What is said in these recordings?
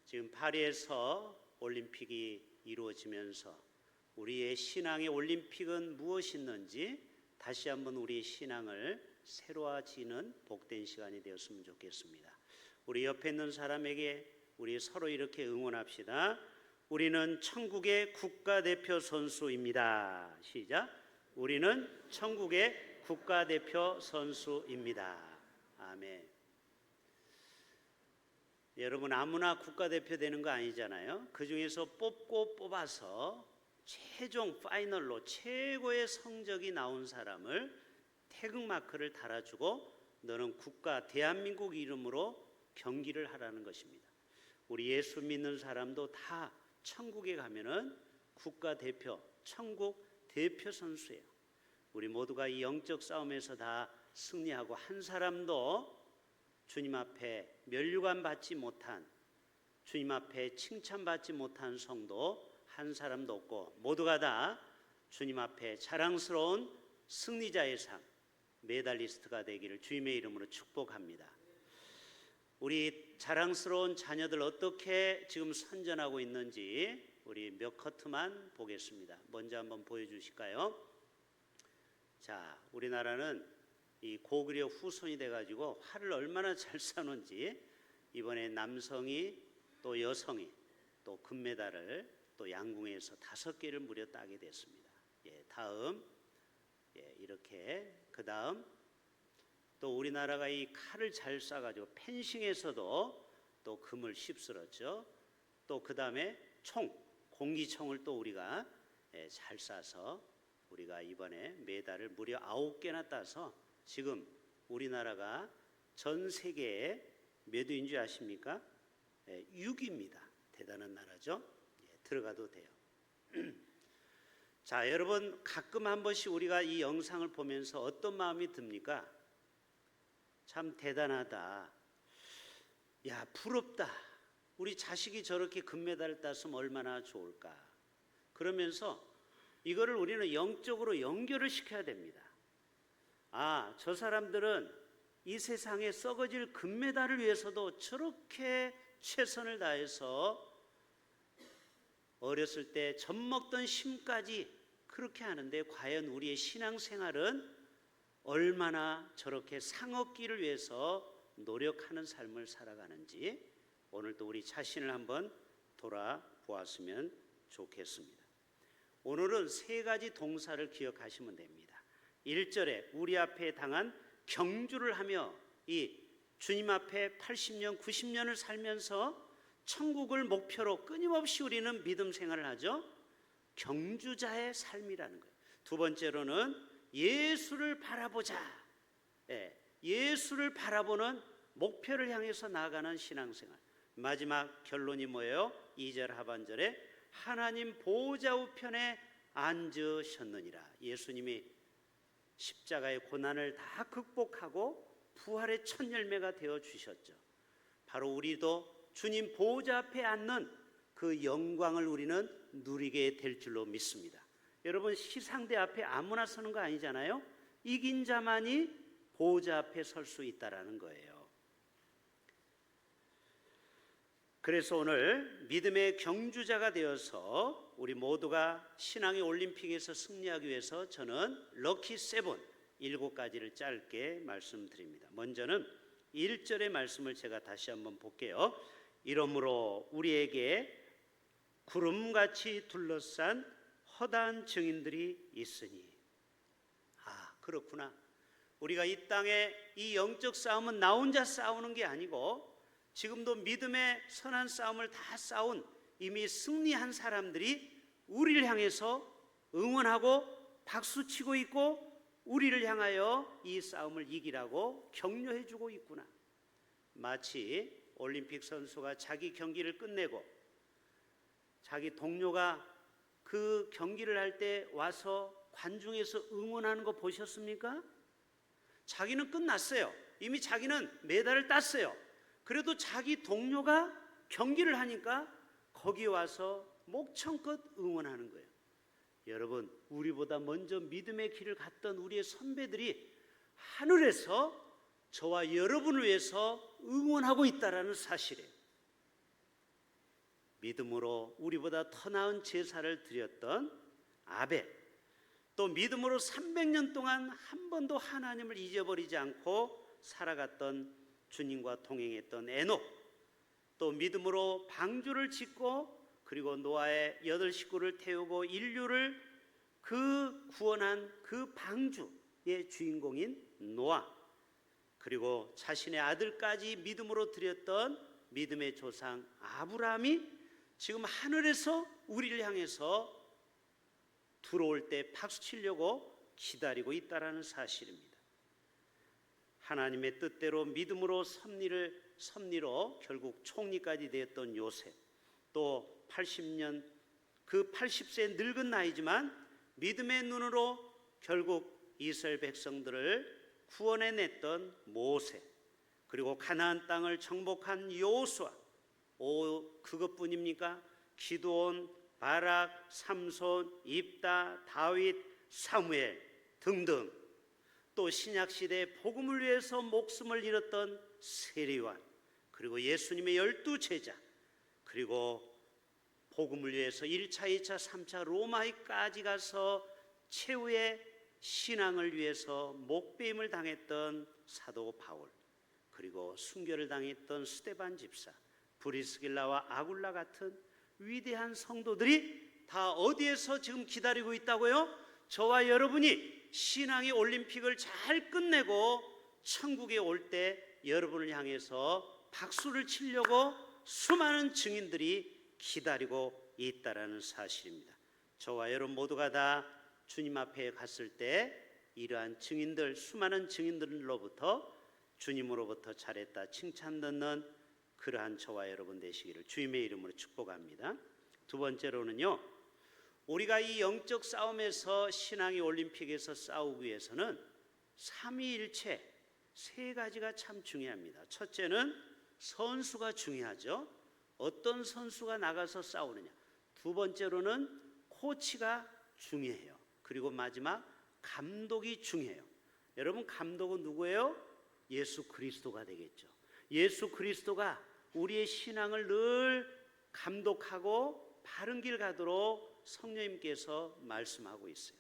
지금 파리에서 올림픽이 이루어지면서 우리의 신앙의 올림픽은 무엇이었는지 다시 한번 우리의 신앙을 새로워지는 복된 시간이 되었으면 좋겠습니다. 우리 옆에 있는 사람에게 우리 서로 이렇게 응원합시다. 우리는 천국의 국가대표 선수입니다. 시작. 우리는 천국의 국가대표 선수입니다. 아멘. 여러분, 아무나 국가대표 되는 거 아니잖아요. 그 중에서 뽑아서 최종 파이널로 최고의 성적이 나온 사람을 태극마크를 달아주고 너는 국가 대한민국 이름으로 경기를 하라는 것입니다. 우리 예수 믿는 사람도 다 천국에 가면은 국가대표, 천국 대표 선수예요. 우리 모두가 이 영적 싸움에서 다 승리하고 한 사람도 주님 앞에 면류관 받지 못한, 주님 앞에 칭찬받지 못한 성도 한 사람도 없고 모두가 다 주님 앞에 자랑스러운 승리자의 상, 메달리스트가 되기를 주님의 이름으로 축복합니다. 우리 자랑스러운 자녀들 어떻게 지금 선전하고 있는지 우리 몇 커트만 보겠습니다. 먼저 한번 보여주실까요? 자, 우리나라는 이 고구려 후손이 돼가지고 활을 얼마나 잘 쏘는지 이번에 남성이 또 여성이 또 금메달을 또 양궁에서 5개를 무려 따게 됐습니다. 다음 이렇게 그 다음 또 우리나라가 이 칼을 잘 쏴가지고 펜싱에서도 또 금을 휩쓸었죠. 또 그 다음에 공기총을 또 우리가 잘 쏴서 우리가 이번에 메달을 무려 9개나 따서 지금 우리나라가 전 세계에 몇 위인 줄 아십니까? 6위입니다. 대단한 나라죠. 들어가도 돼요. 자, 여러분, 가끔 한 번씩 우리가 이 영상을 보면서 어떤 마음이 듭니까? 참 대단하다. 야, 부럽다. 우리 자식이 저렇게 금메달을 땄으면 얼마나 좋을까. 그러면서 이거를 우리는 영적으로 연결을 시켜야 됩니다. 아, 저 사람들은 이 세상에 썩어질 금메달을 위해서도 저렇게 최선을 다해서 어렸을 때 젖 먹던 심까지 그렇게 하는데 과연 우리의 신앙생활은 얼마나 저렇게 상업기를 위해서 노력하는 삶을 살아가는지 오늘도 우리 자신을 한번 돌아보았으면 좋겠습니다. 오늘은 3가지 동사를 기억하시면 됩니다. 1절에 우리 앞에 당한 경주를 하며 이 주님 앞에 80년, 90년을 살면서 천국을 목표로 끊임없이 우리는 믿음 생활을 하죠. 경주자의 삶이라는 거예요. 2번째로는 예수를 바라보자. 예수를 바라보는 목표를 향해서 나아가는 신앙생활. 마지막 결론이 뭐예요? 2절 하반절에 하나님 보좌 우편에 앉으셨느니라. 예수님이 십자가의 고난을 다 극복하고 부활의 첫 열매가 되어 주셨죠. 바로 우리도 주님 보좌 앞에 앉는 그 영광을 우리는 누리게 될 줄로 믿습니다. 여러분, 시상대 앞에 아무나 서는 거 아니잖아요. 이긴 자만이 보좌 앞에 설 수 있다라는 거예요. 그래서 오늘 믿음의 경주자가 되어서 우리 모두가 신앙의 올림픽에서 승리하기 위해서 저는 럭키 7가지를 짧게 말씀드립니다. 먼저는 1절의 말씀을 제가 다시 한번 볼게요. 이러므로 우리에게 구름같이 둘러싼 허다한 증인들이 있으니. 아, 그렇구나. 우리가 이 땅에 이 영적 싸움은 나 혼자 싸우는 게 아니고 지금도 믿음의 선한 싸움을 다 싸운 이미 승리한 사람들이 우리를 향해서 응원하고 박수치고 있고 우리를 향하여 이 싸움을 이기라고 격려해주고 있구나. 마치 올림픽 선수가 자기 경기를 끝내고 자기 동료가 그 경기를 할 때 와서 관중에서 응원하는 거 보셨습니까? 자기는 끝났어요. 이미 자기는 메달을 땄어요. 그래도 자기 동료가 경기를 하니까 거기 와서 목청껏 응원하는 거예요. 여러분, 우리보다 먼저 믿음의 길을 갔던 우리의 선배들이 하늘에서 저와 여러분을 위해서 응원하고 있다는 사실이에요. 믿음으로 우리보다 더 나은 제사를 드렸던 아벨, 또 믿음으로 300년 동안 한 번도 하나님을 잊어버리지 않고 살아갔던 주님과 동행했던 에녹, 또 믿음으로 방주를 짓고 그리고 노아의 8 식구를 태우고 인류를 그 구원한 그 방주의 주인공인 노아, 그리고 자신의 아들까지 믿음으로 드렸던 믿음의 조상 아브라함이 지금 하늘에서 우리를 향해서 들어올 때 박수 치려고 기다리고 있다라는 사실입니다. 하나님의 뜻대로 믿음으로 섭리로 결국 총리까지 되었던 요셉, 또 80년 그 80세 늙은 나이지만 믿음의 눈으로 결국 이스라엘 백성들을 구원해냈던 모세, 그리고 가나안 땅을 정복한 여호수아, 그것뿐입니까? 기드온, 바락, 삼손, 입다, 다윗, 사무엘 등등, 또 신약시대에 복음을 위해서 목숨을 잃었던 세리완, 그리고 예수님의 12제자, 그리고 복음을 위해서 1차, 2차, 3차 로마까지 가서 최후의 신앙을 위해서 목배임을 당했던 사도 바울, 그리고 순교를 당했던 스데반 집사, 브리스길라와 아굴라 같은 위대한 성도들이 다 어디에서 지금 기다리고 있다고요? 저와 여러분이 신앙의 올림픽을 잘 끝내고 천국에 올 때 여러분을 향해서 박수를 치려고 수많은 증인들이 기다리고 있다라는 사실입니다. 저와 여러분 모두가 다 주님 앞에 갔을 때 이러한 증인들, 수많은 증인들로부터 주님으로부터 잘했다 칭찬 듣는 그러한 저와 여러분 되시기를 주님의 이름으로 축복합니다. 두 번째로는요, 우리가 이 영적 싸움에서 신앙의 올림픽에서 싸우기 위해서는 삼위일체 세 가지가 참 중요합니다. 첫째는 선수가 중요하죠. 어떤 선수가 나가서 싸우느냐. 두 번째로는 코치가 중요해요. 그리고 마지막 감독이 중요해요. 여러분, 감독은 누구예요? 예수 그리스도가 되겠죠. 예수 그리스도가 우리의 신앙을 늘 감독하고 바른 길 가도록 성령님께서 말씀하고 있어요.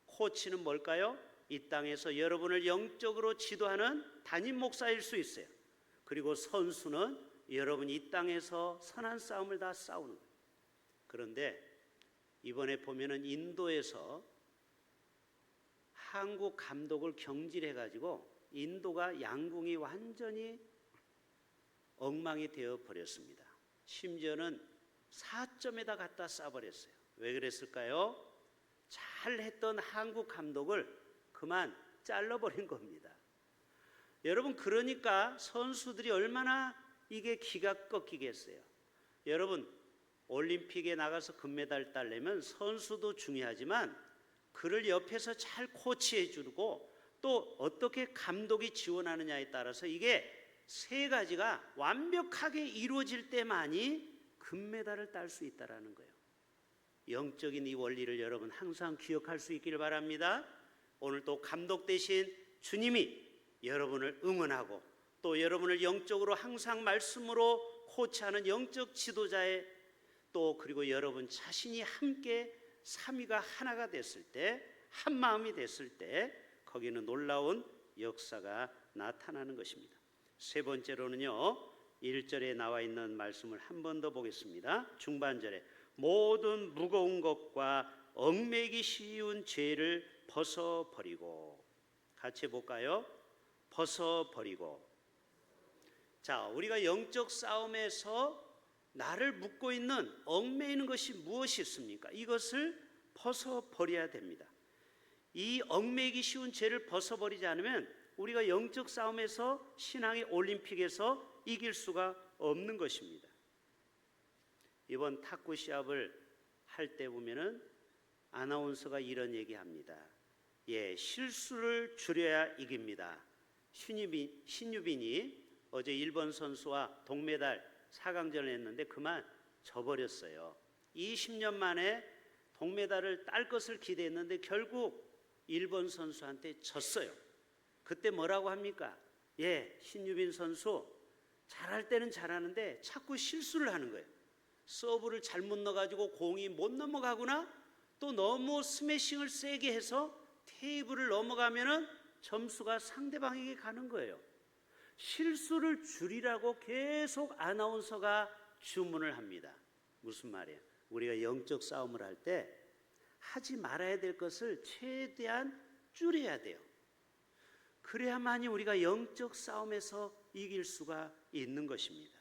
코치는 뭘까요? 이 땅에서 여러분을 영적으로 지도하는 담임 목사일 수 있어요. 그리고 선수는 여러분이 이 땅에서 선한 싸움을 다 싸우는 거예요. 그런데 이번에 보면은 인도에서 한국 감독을 경질해가지고 인도가 양궁이 완전히 엉망이 되어 버렸습니다. 심지어는 4점에다 갖다 쏴버렸어요. 왜 그랬을까요? 잘했던 한국 감독을 그만 잘라버린 겁니다. 여러분, 그러니까 선수들이 얼마나 이게 기가 꺾이겠어요. 여러분, 올림픽에 나가서 금메달 따려면 선수도 중요하지만 그를 옆에서 잘 코치해 주고 또 어떻게 감독이 지원하느냐에 따라서 이게 세 가지가 완벽하게 이루어질 때만이 금메달을 딸 수 있다는 거예요. 영적인 이 원리를 여러분 항상 기억할 수 있기를 바랍니다. 오늘 또 감독 대신 주님이 여러분을 응원하고 또 여러분을 영적으로 항상 말씀으로 코치하는 영적 지도자의 또 그리고 여러분 자신이 함께 삼위가 하나가 됐을 때, 한 마음이 됐을 때 거기는 놀라운 역사가 나타나는 것입니다. 세 번째로는요, 1절에 나와 있는 말씀을 한 번 더 보겠습니다. 중반절에 모든 무거운 것과 얽매이기 쉬운 죄를 벗어버리고, 같이 해볼까요? 벗어버리고. 자, 우리가 영적 싸움에서 나를 묶고 있는 얽매이는 것이 무엇이 있습니까? 이것을 벗어버려야 됩니다. 이 얽매이기 쉬운 죄를 벗어버리지 않으면 우리가 영적 싸움에서 신앙의 올림픽에서 이길 수가 없는 것입니다. 이번 탁구 시합을 할 때 보면은 아나운서가 이런 얘기합니다. 예, 실수를 줄여야 이깁니다. 신유빈이 어제 일본 선수와 동메달 4강전을 했는데 그만 져버렸어요. 20년 만에 동메달을 딸 것을 기대했는데 결국 일본 선수한테 졌어요. 그때 뭐라고 합니까? 예, 신유빈 선수 잘할 때는 잘하는데 자꾸 실수를 하는 거예요. 서브를 잘못 넣어가지고 공이 못 넘어가거나 또 너무 스매싱을 세게 해서 테이블을 넘어가면은 점수가 상대방에게 가는 거예요. 실수를 줄이라고 계속 아나운서가 주문을 합니다. 무슨 말이에요? 우리가 영적 싸움을 할 때 하지 말아야 될 것을 최대한 줄여야 돼요. 그래야만이 우리가 영적 싸움에서 이길 수가 있는 것입니다.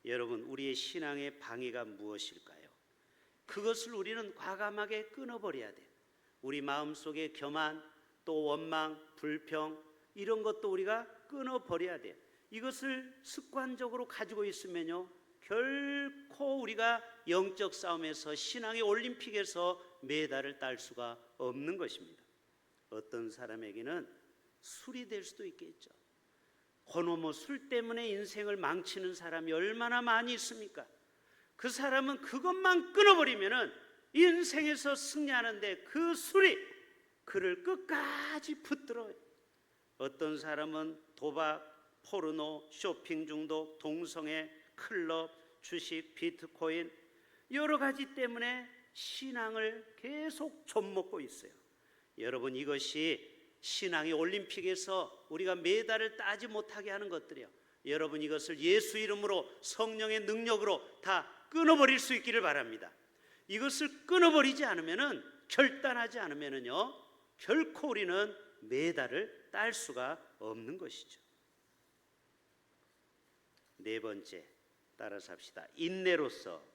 여러분, 우리의 신앙의 방해가 무엇일까요? 그것을 우리는 과감하게 끊어버려야 돼요. 우리 마음속에 교만, 또 원망, 불평 이런 것도 우리가 끊어버려야 돼요. 이것을 습관적으로 가지고 있으면요, 결코 우리가 영적 싸움에서, 신앙의 올림픽에서 메달을 딸 수가 없는 것입니다. 어떤 사람에게는 술이 될 수도 있겠죠. 그놈의 술 때문에 인생을 망치는 사람이 얼마나 많이 있습니까? 그 사람은 그것만 끊어버리면은 인생에서 승리하는데 그 술이 그를 끝까지 붙들어요. 어떤 사람은 도박, 포르노, 쇼핑 중독, 동성애, 클럽, 주식, 비트코인 여러 가지 때문에 신앙을 계속 좀먹고 있어요. 여러분, 이것이 신앙의 올림픽에서 우리가 메달을 따지 못하게 하는 것들이에요. 여러분, 이것을 예수 이름으로, 성령의 능력으로 다 끊어버릴 수 있기를 바랍니다. 이것을 끊어버리지 않으면은, 결단하지 않으면은요, 결코 우리는 메달을 딸 수가 없는 것이죠. 네 번째, 따라서 합시다. 인내로서.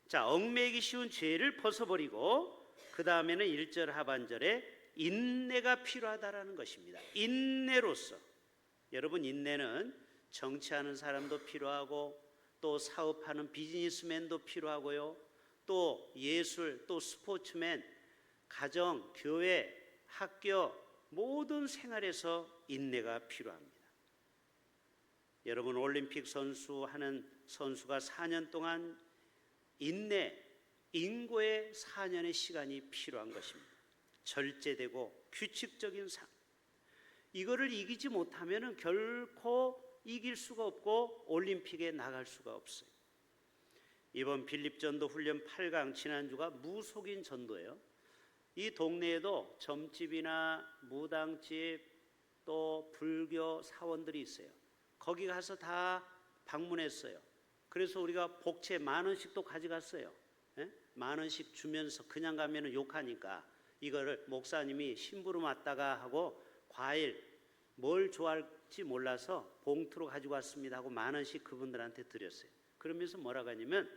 자, 얽매이기 쉬운 죄를 벗어버리고 그 다음에는 1절 하반절에 인내가 필요하다라는 것입니다. 인내로서. 여러분, 인내는 정치하는 사람도 필요하고 또 사업하는 비즈니스맨도 필요하고요, 또 예술, 또 스포츠맨, 가정, 교회, 학교 모든 생활에서 인내가 필요합니다. 여러분, 올림픽 선수 하는 선수가 4년 동안 인내, 인고의 4년의 시간이 필요한 것입니다. 절제되고 규칙적인 삶, 이거를 이기지 못하면 결코 이길 수가 없고 올림픽에 나갈 수가 없어요. 이번 필립전도 훈련 8강 지난주가 무속인 전도예요. 이 동네에도 점집이나 무당집 또 불교 사원들이 있어요. 거기 가서 다 방문했어요. 그래서 우리가 복채 10,000원씩 또 가져갔어요. 10,000원씩 주면서 그냥 가면 욕하니까 이거를 목사님이 심부름 왔다가 하고 과일 뭘 좋아할지 몰라서 봉투로 가지고 왔습니다 하고 10,000원씩 그분들한테 드렸어요. 그러면서 뭐라고 하냐면,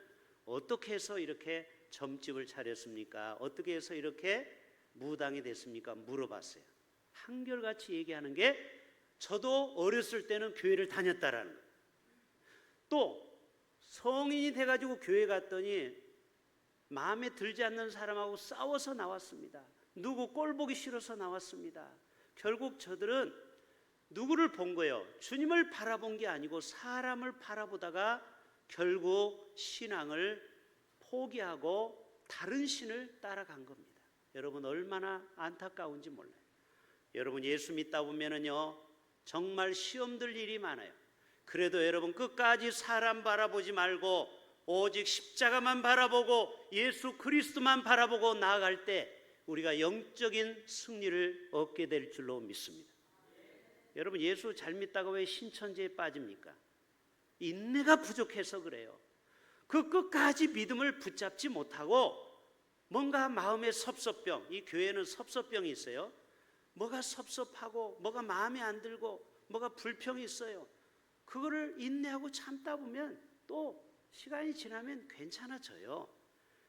어떻게 해서 이렇게 점집을 차렸습니까? 어떻게 해서 이렇게 무당이 됐습니까? 물어봤어요. 한결같이 얘기하는 게, 저도 어렸을 때는 교회를 다녔다라는 거예요. 또 성인이 돼가지고 교회 갔더니 마음에 들지 않는 사람하고 싸워서 나왔습니다. 누구 꼴 보기 싫어서 나왔습니다. 결국 저들은 누구를 본 거예요? 주님을 바라본 게 아니고 사람을 바라보다가 결국 신앙을 포기하고 다른 신을 따라간 겁니다. 여러분, 얼마나 안타까운지 몰라요. 여러분, 예수 믿다 보면은요, 정말 시험들 일이 많아요. 그래도 여러분, 끝까지 사람 바라보지 말고 오직 십자가만 바라보고 예수 그리스도만 바라보고 나아갈 때 우리가 영적인 승리를 얻게 될 줄로 믿습니다. 여러분, 예수 잘 믿다가 왜 신천지에 빠집니까? 인내가 부족해서 그래요. 그 끝까지 믿음을 붙잡지 못하고 뭔가 마음의 섭섭병, 이 교회는 섭섭병이 있어요. 뭐가 섭섭하고 뭐가 마음에 안 들고 뭐가 불평이 있어요. 그거를 인내하고 참다 보면 또 시간이 지나면 괜찮아져요.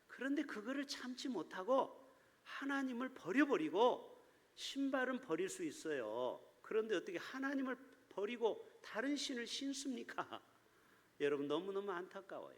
그런데 그거를 참지 못하고 하나님을 버려버리고 신발은 버릴 수 있어요. 그런데 어떻게 하나님을 버리고 다른 신을 신습니까? 여러분, 너무너무 안타까워요.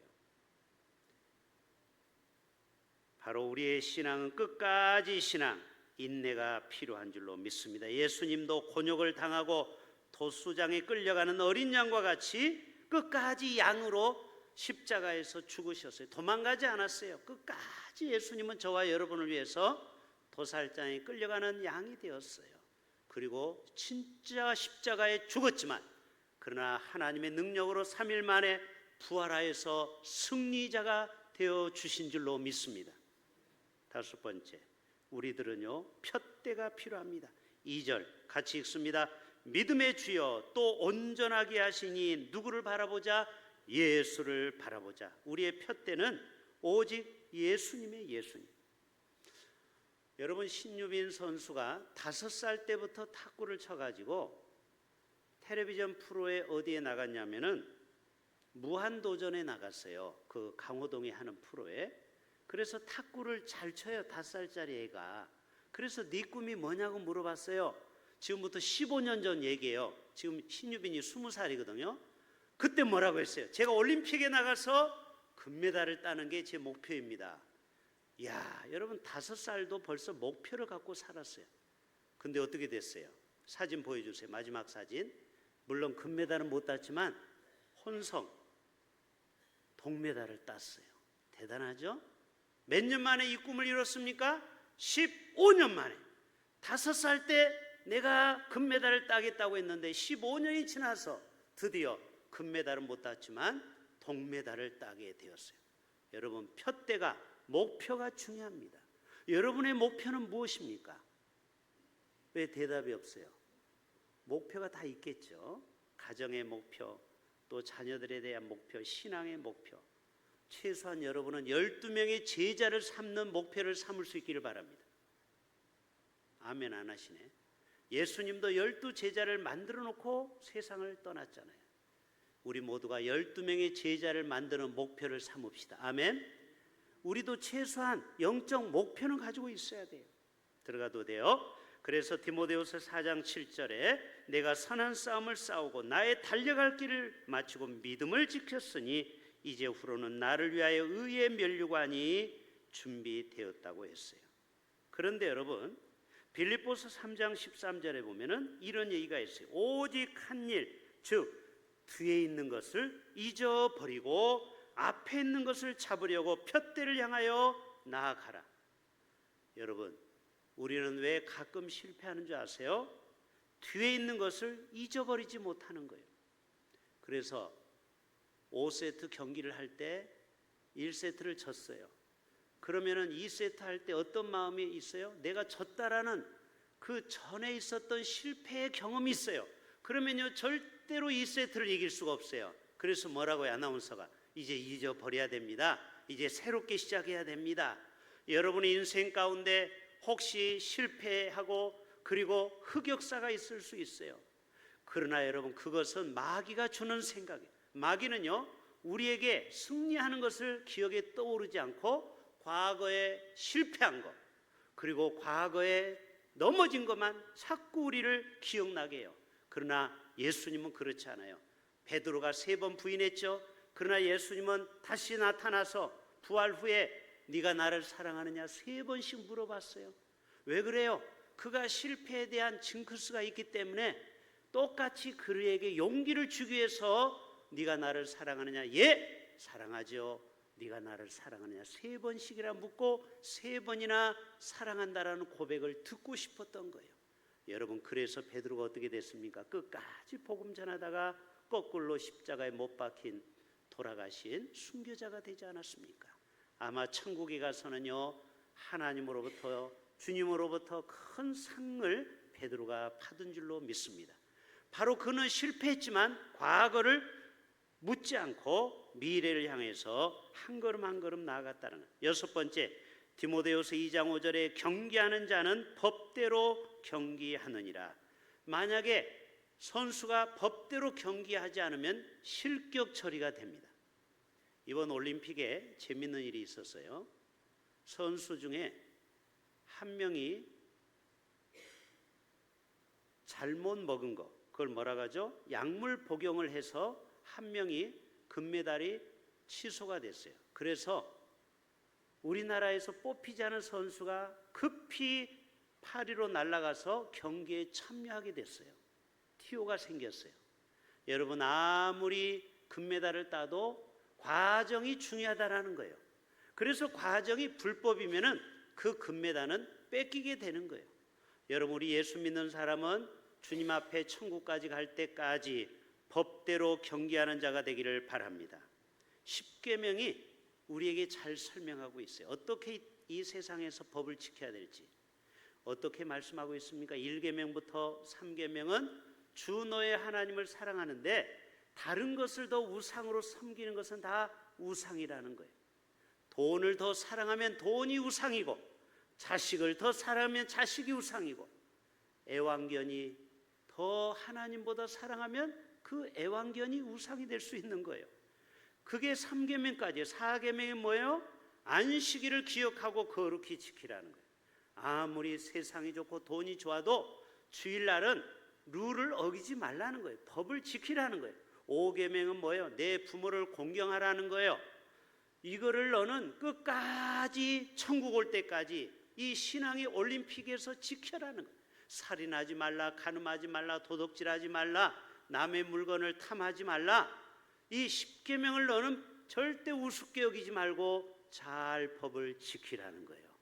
바로 우리의 신앙은 끝까지 신앙, 인내가 필요한 줄로 믿습니다. 예수님도 곤욕을 당하고 도수장에 끌려가는 어린 양과 같이 끝까지 양으로 십자가에서 죽으셨어요. 도망가지 않았어요. 끝까지 예수님은 저와 여러분을 위해서 도살장에 끌려가는 양이 되었어요. 그리고 진짜 십자가에 죽었지만 그러나 하나님의 능력으로 3일 만에 부활하여서 승리자가 되어 주신 줄로 믿습니다. 다섯 번째, 우리들은요 푯대가 필요합니다. 2절 같이 읽습니다. 믿음의 주여 또 온전하게 하시니 누구를 바라보자? 예수를 바라보자. 우리의 푯대는 오직 예수님. 여러분, 신유빈 선수가 5살 때부터 탁구를 쳐가지고 텔레비전 프로에 어디에 나갔냐면은 무한도전에 나갔어요. 그 강호동이 하는 프로에. 그래서 탁구를 잘 쳐요, 5살짜리 애가. 그래서 네 꿈이 뭐냐고 물어봤어요. 지금부터 15년 전 얘기예요. 지금 신유빈이 20살이거든요. 그때 뭐라고 했어요? 제가 올림픽에 나가서 금메달을 따는 게 제 목표입니다. 야, 여러분 5살도 벌써 목표를 갖고 살았어요. 근데 어떻게 됐어요? 사진 보여주세요. 마지막 사진. 물론 금메달은 못 땄지만 혼성 동메달을 땄어요. 대단하죠? 몇 년 만에 이 꿈을 이뤘습니까? 15년 만에. 5살 때 내가 금메달을 따겠다고 했는데 15년이 지나서 드디어 금메달은 못 땄지만 동메달을 따게 되었어요. 여러분, 푯대가, 목표가 중요합니다. 여러분의 목표는 무엇입니까? 왜 대답이 없어요? 목표가 다 있겠죠. 가정의 목표, 또 자녀들에 대한 목표, 신앙의 목표. 최소한 여러분은 12명의 제자를 삼는 목표를 삼을 수 있기를 바랍니다. 아멘 안 하시네. 예수님도 12제자를 만들어 놓고 세상을 떠났잖아요. 우리 모두가 12명의 제자를 만드는 목표를 삼읍시다. 아멘. 우리도 최소한 영적 목표는 가지고 있어야 돼요. 들어가도 돼요. 그래서 디모데후서 4장 7절에 내가 선한 싸움을 싸우고 나의 달려갈 길을 마치고 믿음을 지켰으니 이제후로는 나를 위하여 의의 면류관이 준비되었다고 했어요. 그런데 여러분, 빌립보서 3장 13절에 보면은 이런 얘기가 있어요. 오직 한 일, 즉 뒤에 있는 것을 잊어버리고 앞에 있는 것을 잡으려고 푯대를 향하여 나아가라. 여러분, 우리는 왜 가끔 실패하는 줄 아세요? 뒤에 있는 것을 잊어버리지 못하는 거예요. 그래서 5세트 경기를 할 때 1세트를 졌어요. 그러면은 2세트 할 때 어떤 마음이 있어요? 내가 졌다라는 그 전에 있었던 실패의 경험이 있어요. 그러면요 절대로 2세트를 이길 수가 없어요. 그래서 뭐라고요? 아나운서가 이제 잊어버려야 됩니다. 이제 새롭게 시작해야 됩니다. 여러분의 인생 가운데 혹시 실패하고 그리고 흑역사가 있을 수 있어요. 그러나 여러분, 그것은 마귀가 주는 생각이에요. 마귀는요 우리에게 승리하는 것을 기억에 떠오르지 않고 과거에 실패한 것, 그리고 과거에 넘어진 것만 자꾸 우리를 기억나게 해요. 그러나 예수님은 그렇지 않아요. 베드로가 3번 부인했죠. 그러나 예수님은 다시 나타나서 부활 후에 네가 나를 사랑하느냐 3번씩 물어봤어요. 왜 그래요? 그가 실패에 대한 징크스가 있기 때문에 똑같이 그에게 용기를 주기 위해서 네가 나를 사랑하느냐? 예, 사랑하죠. 네가 나를 사랑하느냐? 3번씩이나 묻고 3번이나 사랑한다라는 고백을 듣고 싶었던 거예요. 여러분, 그래서 베드로가 어떻게 됐습니까? 끝까지 복음 전하다가 거꾸로 십자가에 못 박힌 돌아가신 순교자가 되지 않았습니까? 아마 천국에 가서는요 하나님으로부터, 주님으로부터 큰 상을 베드로가 받은 줄로 믿습니다. 바로 그는 실패했지만 과거를 묻지 않고 미래를 향해서 한 걸음 한 걸음 나아갔다는 것. 6번째, 디모데후서 2장 5절에 경기하는 자는 법대로 경기하느니라. 만약에 선수가 법대로 경기하지 않으면 실격 처리가 됩니다. 이번 올림픽에 재밌는 일이 있었어요. 선수 중에 한 명이 잘못 먹은 거, 그걸 뭐라고 하죠? 약물 복용을 해서 한 명이 금메달이 취소가 됐어요. 그래서 우리나라에서 뽑히지 않은 선수가 급히 파리로 날아가서 경기에 참여하게 됐어요. TO가 생겼어요. 여러분, 아무리 금메달을 따도 과정이 중요하다라는 거예요. 그래서 과정이 불법이면은 그 금메달은 뺏기게 되는 거예요. 여러분, 우리 예수 믿는 사람은 주님 앞에 천국까지 갈 때까지 법대로 경기하는 자가 되기를 바랍니다. 십계명이 우리에게 잘 설명하고 있어요. 어떻게 이 세상에서 법을 지켜야 될지. 어떻게 말씀하고 있습니까? 1계명부터 3계명은 주 너의 하나님을 사랑하는데 다른 것을 더 우상으로 섬기는 것은 다 우상이라는 거예요. 돈을 더 사랑하면 돈이 우상이고, 자식을 더 사랑하면 자식이 우상이고, 애완견이 더 하나님보다 사랑하면 그 애완견이 우상이 될 수 있는 거예요. 그게 3계명까지예요. 4계명이 뭐예요? 안식일을 기억하고 거룩히 지키라는 거예요. 아무리 세상이 좋고 돈이 좋아도 주일날은 룰을 어기지 말라는 거예요. 법을 지키라는 거예요. 5계명은 뭐예요? 내 부모를 공경하라는 거예요. 이거를 너는 끝까지 천국 올 때까지 이 신앙의 올림픽에서 지켜라는 거예요. 살인하지 말라, 간음하지 말라, 도둑질하지 말라, 남의 물건을 탐하지 말라. 이 10계명을 너는 절대 우습게 여기지 말고 잘 법을 지키라는 거예요.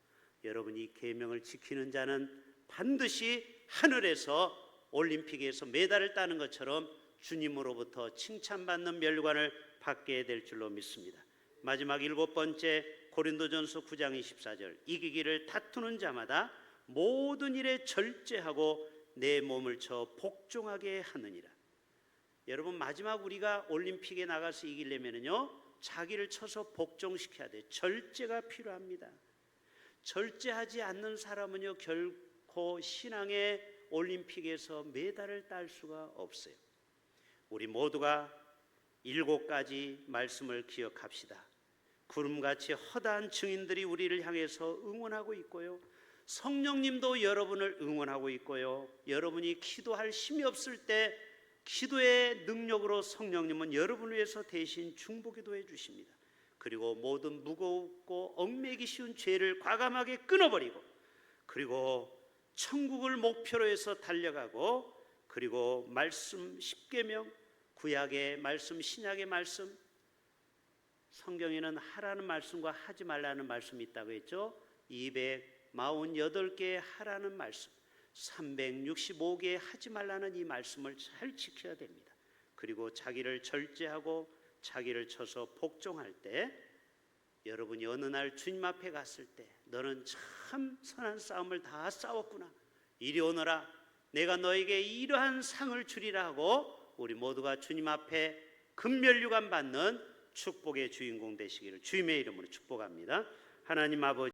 여러분, 이 계명을 지키는 자는 반드시 하늘에서 올림픽에서 메달을 따는 것처럼 주님으로부터 칭찬받는 멸관을 받게 될 줄로 믿습니다. 마지막 7번째, 고린도전서 9장 24절. 이기기를 다투는 자마다 모든 일에 절제하고 내 몸을 쳐 복종하게 하느니라. 여러분, 마지막 우리가 올림픽에 나가서 이기려면요, 자기를 쳐서 복종시켜야 돼요. 절제가 필요합니다. 절제하지 않는 사람은요, 결코 신앙의 올림픽에서 메달을 딸 수가 없어요. 우리 모두가 7가지 말씀을 기억합시다. 구름같이 허다한 증인들이 우리를 향해서 응원하고 있고요, 성령님도 여러분을 응원하고 있고요, 여러분이 기도할 힘이 없을 때 기도의 능력으로 성령님은 여러분을 위해서 대신 중보기도해 주십니다. 그리고 모든 무겁고 얽매기 쉬운 죄를 과감하게 끊어버리고, 그리고 천국을 목표로 해서 달려가고, 그리고 말씀 10계명, 구약의 말씀, 신약의 말씀, 성경에는 하라는 말씀과 하지 말라는 말씀이 있다고 했죠. 248개의 하라는 말씀, 365개의 하지 말라는 이 말씀을 잘 지켜야 됩니다. 그리고 자기를 절제하고 자기를 쳐서 복종할 때, 여러분이 어느 날 주님 앞에 갔을 때 너는 참 선한 싸움을 다 싸웠구나, 이리 오너라, 내가 너에게 이러한 상을 주리라 하고 우리 모두가 주님 앞에 금면류관 받는 축복의 주인공 되시기를 주님의 이름으로 축복합니다. 하나님 아버지,